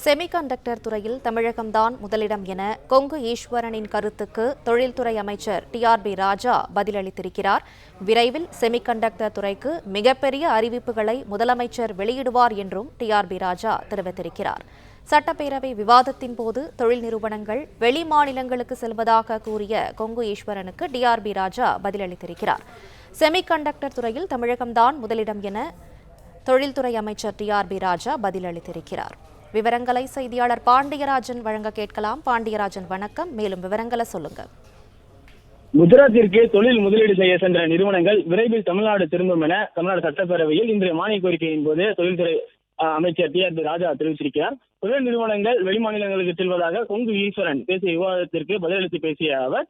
Semiconductor துறையில் தமிழகம்தான் முதலிடம் என கொங்கு ஈஸ்வரனின் கருத்துக்கு தொழில்துறை அமைச்சர் டிஆர்பி ராஜா பதிலளித்திருக்கிறார். விரைவில் செமிகண்டக்டர் துறைக்கு மிகப்பெரிய அறிவிப்புகளை முதலமைச்சர் வெளியிடுவார் என்றும் டிஆர்பி ராஜா தெரிவித்திருக்கிறார். சட்டப்பேரவை விவாதத்தின் போது தொழில் நிறுவனங்கள் வெளி மாநிலங்களுக்கு செல்வதாக கூறிய கொங்கு ஈஸ்வரனுக்கு டிஆர்பி ராஜா பதிலளித்திருக்கிறார். செமிகண்டக்டர் துறையில் தமிழகம்தான் முதலிடம் என தொழில்துறை அமைச்சர் டிஆர்பி ராஜா பதிலளித்திருக்கிறார். விவரங்களை செய்தியாளர் பாண்டியராஜன் வழங்க கேட்கலாம். பாண்டியராஜன் வணக்கம், மேலும் விவரங்களை சொல்லுங்க. குஜராத்திற்கு தொழில் முதலீடு செய்ய சென்ற நிறுவனங்கள் விரைவில் தமிழ்நாடு திரும்பும் என தமிழ்நாடு சட்டப்பேரவையில் இன்றைய மானிய கோரிக்கையின் போது தொழில்துறை அமைச்சர் டிஆர்பி ராஜா தெரிவித்திருக்கிறார். தொழில் நிறுவனங்கள் வெளிமாநிலங்களுக்கு செல்வதாக கொங்கு ஈஸ்வரன் பேசிய விவாதத்திற்கு பதிலளித்து பேசிய அவர்,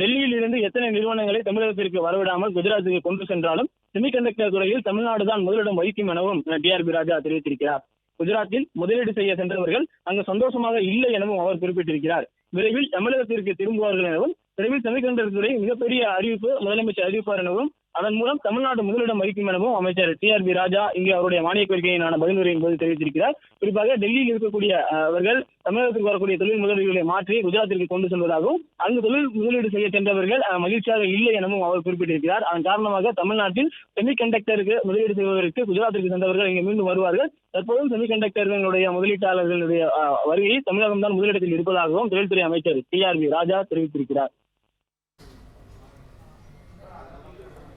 டெல்லியில் இருந்து எத்தனை நிறுவனங்களை தமிழகத்திற்கு வரவிடாமல் குஜராத்துக்கு கொண்டு சென்றாலும் செமிகண்டக்டர் துறையில் தமிழ்நாடு தான் முதலிடம் வகிக்கும் எனவும் டிஆர்பி ராஜா தெரிவித்திருக்கிறார். குஜராத்தில் முதலீடு செய்ய சென்றவர்கள் அங்கு சந்தோஷமாக இல்லை எனவும் அவர் குறிப்பிட்டிருக்கிறார். விரைவில் தமிழகத்திற்கு திரும்புவார்கள் எனவும், விரைவில் செமிகண்டக்டர் துறை மிகப்பெரிய அறிவிப்பு முதலமைச்சர் அறிவிப்பார் எனவும், அதன் மூலம் தமிழ்நாடு முதலிடம் வகிக்கும் எனவும் அமைச்சர் டிஆர்பி ராஜா இங்கு அவருடைய மானிய கோரிக்கையினான பதிலுரையின் போது தெரிவித்திருக்கிறார். குறிப்பாக டெல்லியில் இருக்கக்கூடிய அவர்கள் தமிழகத்திற்கு வரக்கூடிய தொழில் முதலீடுகளை மாற்றி குஜராத்திற்கு கொண்டு செல்வதாகவும், அங்கு தொழில் முதலீடு செய்ய சென்றவர்கள் மகிழ்ச்சியாக இல்லை எனவும் அவர் குறிப்பிட்டிருக்கிறார். அதன் காரணமாக தமிழ்நாட்டில் செமிகண்டக்டருக்கு முதலீடு செய்வதற்கு குஜராத்திற்கு சென்றவர்கள் இங்கு மீண்டும் வருவார்கள். தற்போதும் செமிகண்டக்டர்களுடைய முதலீட்டாளர்களுடைய வருகை தமிழகம்தான் முதலிடத்தில் இருப்பதாகவும் தொழில்துறை அமைச்சர் டிஆர்பி ராஜா தெரிவித்திருக்கிறார்.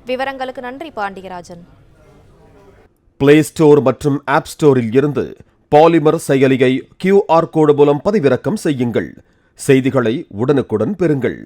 விவரங்களுக்கு நன்றி பாண்டியராஜன். பிளே ஸ்டோர் மற்றும் ஆப் ஸ்டோரில் இருந்து பாலிமர் செயலியை QR கோடு மூலம் பதிவிறக்கம் செய்யுங்கள். செய்திகளை உடனுக்குடன் பெறுங்கள்.